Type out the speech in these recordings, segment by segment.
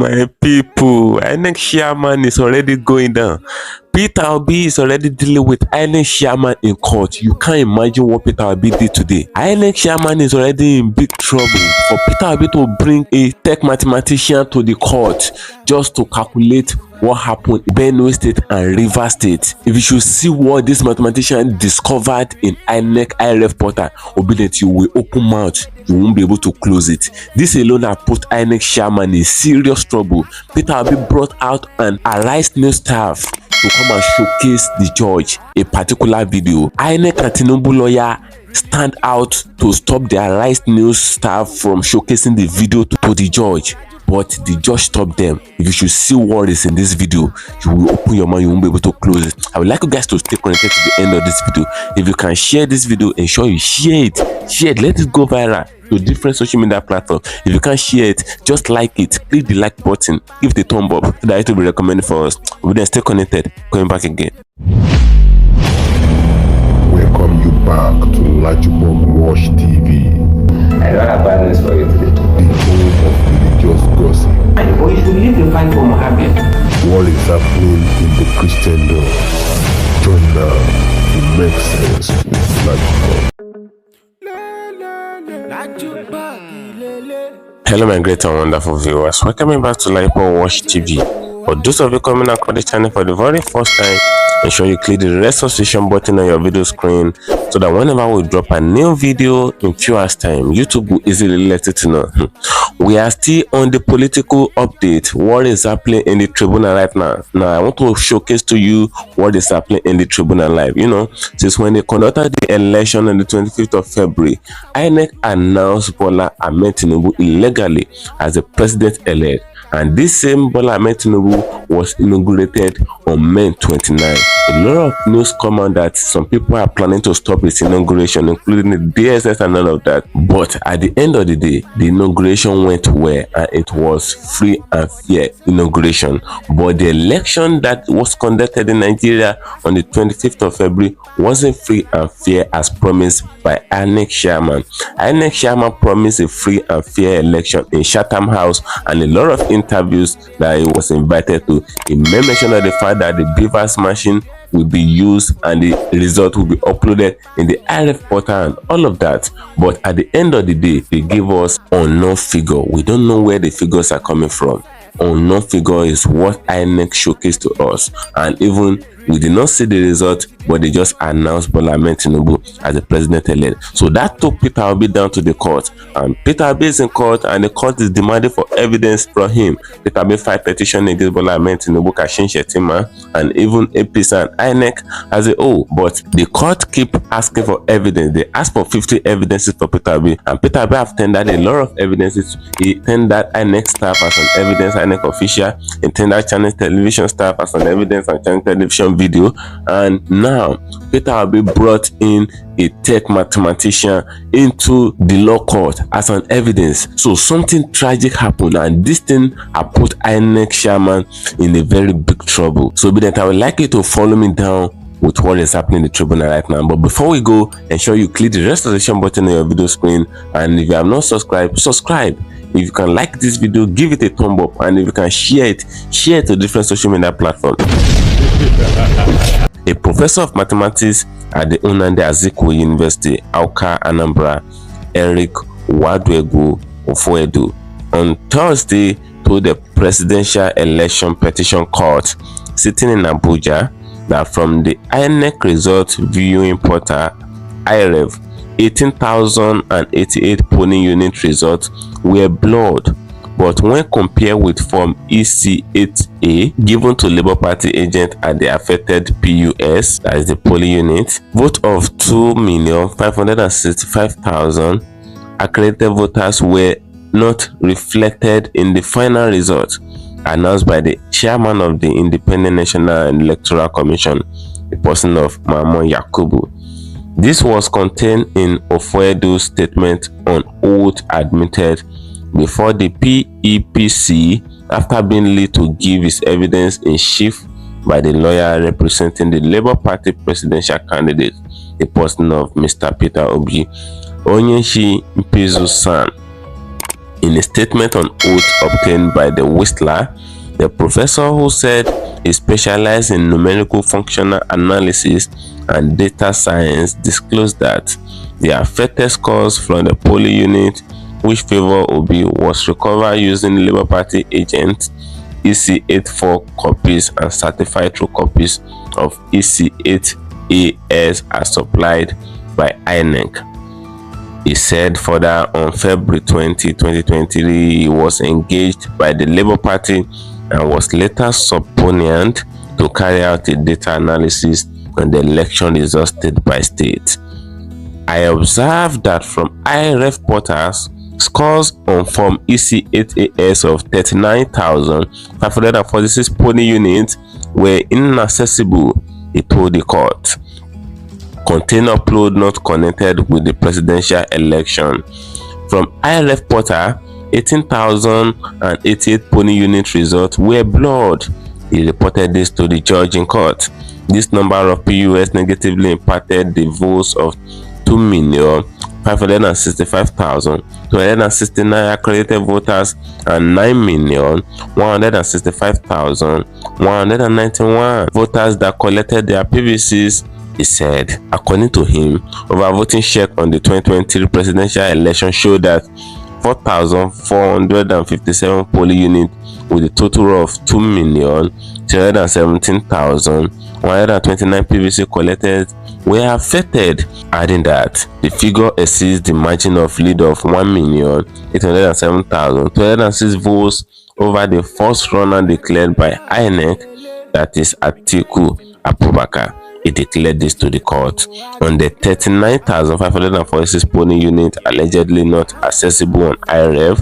My people, Inec chairman is already going down. Peter Obi is already dealing with Inec chairman in court. You can't imagine what Peter Obi did today. Inec chairman is already in big trouble for Peter Obi to bring a tech mathematician to the court just to calculate what happened in Benue State and Rivers State. If you should see what this mathematician discovered in Inec Irev portal, Obedient, you will open mouth. You won't be able to close it. This alone has put Inec chairman in serious trouble. Peter Obi brought out an Arise News staff to come and showcase the judge a particular video. Inec and Tinubu lawyer stand out to stop the Arise News staff from showcasing the video to the judge. But the judge stopped them. If you should see what is in this video, you will open your mouth, you won't be able to close it. I would like you guys to stay connected to the end of this video. If you can share this video, ensure you share it. Share it, let it go viral to different social media platforms. If you can't share it, just like it, click the like button, give the thumb up so that it will be recommended for us. We then stay connected. Coming back again. Welcome you back to LAJUPOG TV. I don't have bad news for you today. The home of religious gossip. But you should leave the fight for Mohammed. What is happening in the Christendom? Join now to make sense with LAJUPOG. Hello my great and wonderful viewers, welcome back to LAJUPOG TV. For those of you coming across the channel for the very first time, ensure you click the red subscription button on your video screen so that whenever we drop a new video in few hours time, YouTube will easily let it know. We are still on the political update. What is happening in the tribunal right now? Now I want to showcase to you what is happening in the tribunal live. You know, since when they conducted the election on the 25th of February, Inec announced Bola Ahmed Tinubu illegally as the president-elect. And this same Bola Ahmed Tinubu was inaugurated on May 29. A lot of news come out that some people are planning to stop his inauguration, including the DSS and all of that. But at the end of the day, the inauguration went well and it was free and fair inauguration. But the election that was conducted in Nigeria on the 25th of February wasn't free and fair as promised by Inec chairman. Inec chairman promised a free and fair election in Chatham House, and a lot of interviews that he was invited to. He made mention of the fact that the Beavers machine will be used and the result will be uploaded in the Irev portal and all of that. But at the end of the day, they gave us unknown figure. We don't know where the figures are coming from. Unknown figure is what Inec showcased to us, and even we did not see the result, but they just announced Bola Ahmed Tinubu as the president-elect. So that took Peter Obi down to the court, and Peter Obi is in court, and the court is demanding for evidence from him. Peter Obi filed petition against Bola Ahmed Tinubu, Kashin Shettima, and even APC and Inec as a whole. But the court keep asking for evidence. They asked for 50 evidences for Peter Obi, and Peter Obi have tendered a lot of evidences. He tendered Inec staff as an evidence, Inec official. He tendered Channel Television staff as an evidence and Channel Television video. And now Peter Obi brought in a tech mathematician into the law court as an evidence. So something tragic happened, and this thing has put Inec chairman in a very big trouble. So Obedient, I would like you to follow me down with what is happening in the tribunal right now. But before we go, ensure you click the registration button on your video screen, and if you have not subscribed, subscribe. If you can like this video, give it a thumb up, and if you can share it to different social media platforms. A professor of mathematics at the Nnamdi Azikiwe University, Awka, Anambra, Eric Wadwegu Ofoedu, on Thursday told the Presidential Election Petition Court sitting in Abuja that from the Inec result viewing portal Irev, 18,088 polling unit results were blurred. But when compared with Form EC8A given to Labour Party agent at the affected PUS, that is the polling unit, vote of 2,565,000 accredited voters were not reflected in the final result, announced by the chairman of the Independent National Electoral Commission, the person of Mahmoud Yakubu. This was contained in Ofoedu's statement on oath admitted before the PEPC after being led to give his evidence in chief by the lawyer representing the Labour Party presidential candidate, the person of Mr. Peter Obi, Onyeshi Mpezu-san. In a statement on oath obtained by the Whistler, the professor, who said he specialized in numerical functional analysis and data science, disclosed that the affected scores from the polling unit which favor Obi was recovered using Labour Party agents EC84 copies and certified true copies of EC8AS as supplied by Inec. He said further on February 20, 2023, he was engaged by the Labour Party and was later subpoenaed to carry out a data analysis on the election results state by state. I observed that from Irev portals, scores on Form EC8AS of 39,546 polling units were inaccessible, he told the court. Contain upload not connected with the presidential election. From Irev portal, 18,088 polling unit results were blurred. He reported this to the judge in court. This number of PUS negatively impacted the votes of 2,565,269 accredited voters and 9,165,191 voters that collected their PVCs, he said. According to him, overvoting check on the 2023 presidential election showed that 4,457 polling units with a total of 2,317,129 PVC collected were affected, adding that the figure exceeds the margin of lead of 1,807,206 votes over the first runner declared by Inec, that is Atiku Abubakar. He declared this to the court. On the 39,546 polling units allegedly not accessible on Irev,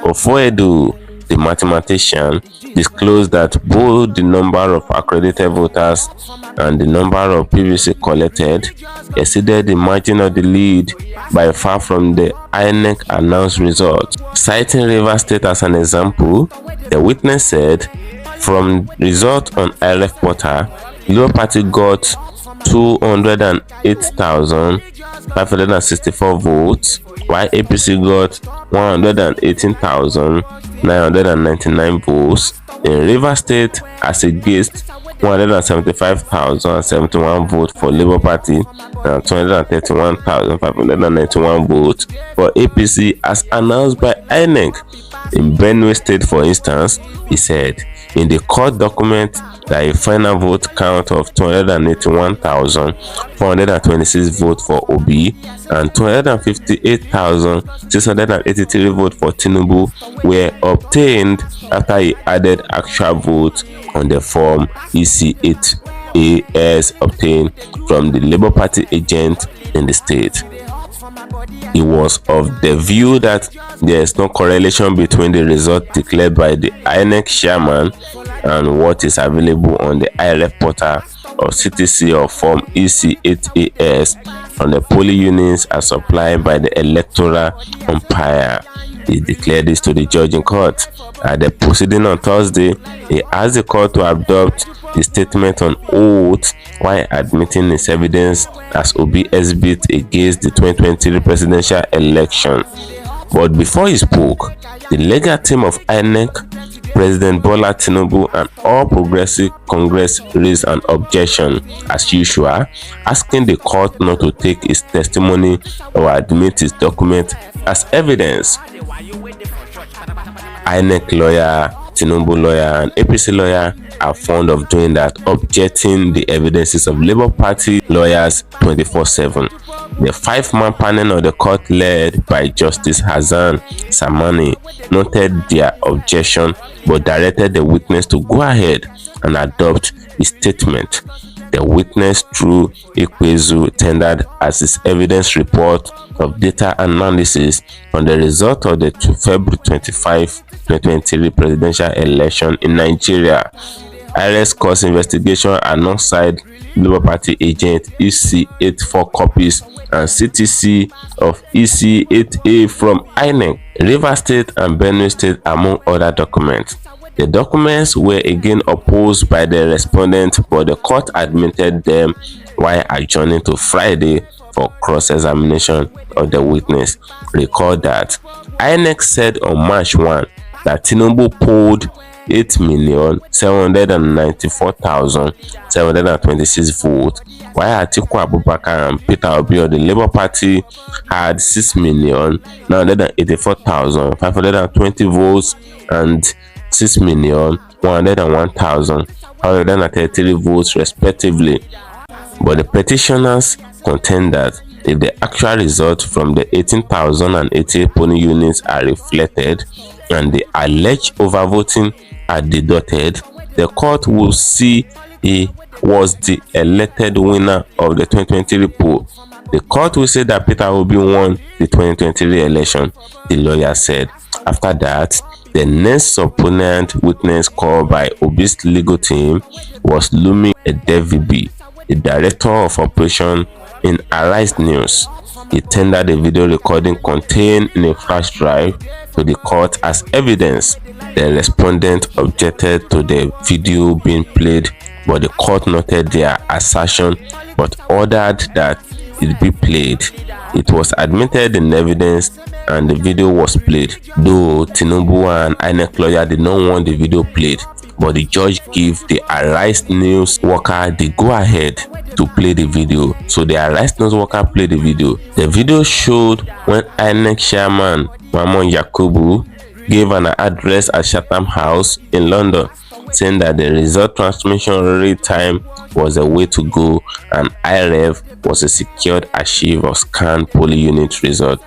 Ofoedu, the mathematician, disclosed that both the number of accredited voters and the number of PVC collected exceeded the margin of the lead by far from the INEC announced result. Citing Rivers State as an example, the witness said, from result on Irev portal, Labour Party got 208,564 votes, while APC got 118,999 votes. In Rivers State, as against 175,071 votes for Labour Party and 231,591 votes for APC as announced by INEC. In Benue State, for instance, he said in the court document that a final vote count of 281,426 votes for Obi and 258,683 votes for Tinubu were obtained after he added actual votes on the form EC8AS obtained from the Labour Party agent in the state. He was of the view that there is no correlation between the result declared by the INEC chairman and what is available on the Irev portal of CTC or form EC8AS from the polling units as supplied by the electoral umpire. He declared this to the judge in court. At the proceeding on Thursday, he asked the court to adopt the statement on oath while admitting his evidence as Obi exhibit against the 2023 presidential election. But before he spoke, the legal team of INEC, President Bola Tinubu, and All Progressive Congress raised an objection, as usual, asking the court not to take his testimony or admit his document as evidence. INEC lawyer, Tinubu lawyer, and APC lawyer are fond of doing that, objecting the evidences of Labour Party lawyers 24/7. The five-man panel of the court, led by Justice Hassan Samani, noted their objection but directed the witness to go ahead and adopt his statement. The witness, through Ikwezu, tendered as his evidence report of data analysis on the result of the February 25, 2023 presidential election in Nigeria. IRS cause investigation alongside Labour Party agent EC84 copies and CTC of EC8A from INEC, Rivers State and Benue State, among other documents. The documents were again opposed by the respondent, but the court admitted them while adjourning to Friday for cross-examination of the witness. Recall that Inec said on March 1 that Tinubu polled 8,794,726 votes, while Atiku Abubakar and Peter Obi of the Labour Party had 6,984,520 votes and 6,101,533 votes respectively. But the petitioners contend that if the actual results from the 18,088 polling units are reflected and the alleged overvoting are deducted, the court will see he was the elected winner of the 2023 poll. The court will say that Peter Obi won the 2023 election, the lawyer said. After that, the next opponent witness called by Obi's legal team was Lumi Edevibi, the director of operation in Arise News. He tendered a video recording contained in a flash drive to the court as evidence. The respondent objected to the video being played, but the court noted their assertion but ordered that it be played. It was admitted in evidence and the video was played, though Tinubu and Inec lawyer did not want the video played, but the judge gave the Arise News worker the go-ahead to play the video. So the Arise News worker played the video. The video showed when Inec chairman Mahmoud Yakubu gave an address at Chatham House in London, saying that the result transmission real time was a way to go and Irev was a secured archive of scanned polling unit result.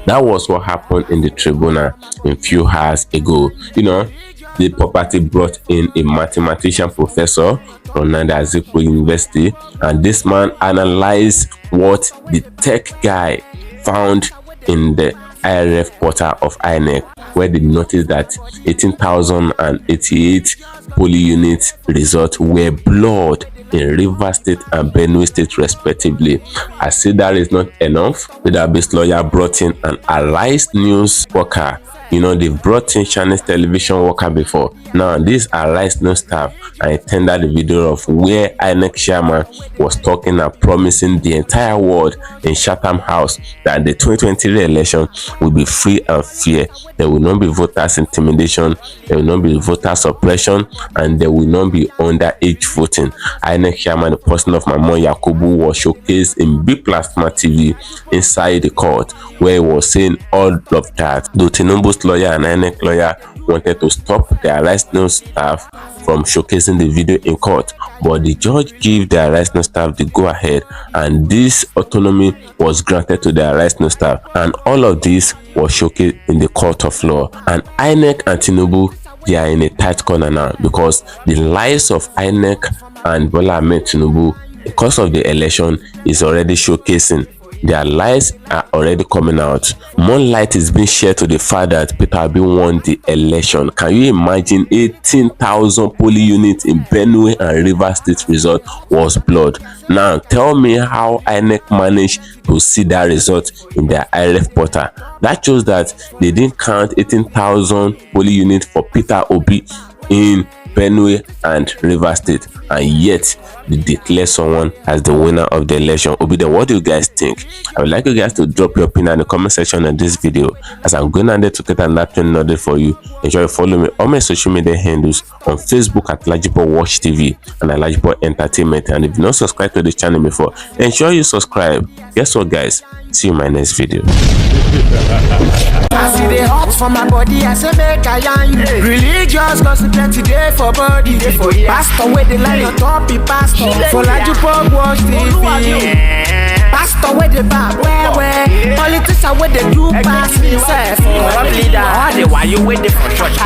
That was what happened in the tribunal a few hours ago. You know, the property brought in a mathematician professor from Nanda-Azikiwe University, and this man analyzed what the tech guy found in the Irev portal of Inec, where they noticed that 18,088 polling unit results were blurred in Rivers State and Benue State respectively. I say that is not enough. The database lawyer brought in an Arise News worker. You know, they've brought in Chinese television worker before. Now, this Arise News staff, I tendered the video of where Inec chairman was talking and promising the entire world in Chatham House that the 2023 election will be free and fair. There will not be voters intimidation, there will not be voter suppression, and there will not be underage voting. Inec chairman, the person of Mahmoud Yakubu, was showcased in big plasma TV inside the court, where he was saying all of that. Though Tinubu's lawyer and Inec lawyer wanted to stop the Arise News staff from showcasing the video in court, but the judge gave the Arise News staff the go-ahead, and this autonomy was granted to the Arise News staff, and all of this was showcased in the court of law. And Inec and Tinubu, they are in a tight corner now, because the lies of Inec and Bola Ahmed Tinubu, because of the election, is already showcasing. Their lies are already coming out. More light is being shared to the fact that Peter Obi won the election. Can you imagine 18,000 polling units in Benue and Rivers State result was blurred? Now tell me how INEC managed to see that result in their Irev portal. That shows that they didn't count 18,000 polling units for Peter Obi in Benue and Rivers State, and yet they declare someone as the winner of the election. Obida, what do you guys think? I would like you guys to drop your opinion in the comment section on this video, as I'm going on there to get an action noted for you. Ensure you follow me on my social media handles on Facebook at LAJUPOG TV and at LAJUPOG Entertainment. And if you not subscribed to this channel before, ensure you subscribe. Guess what, guys? See you in my next video. I see the hot for my body, I say make I yarn you. Religious gossip plenty day for body. Pastor with the line on top, be pastor. For LAJUPOG Watch TV. Pastor with the back, where politician with the do pass me, say for leader. Why you with the front church?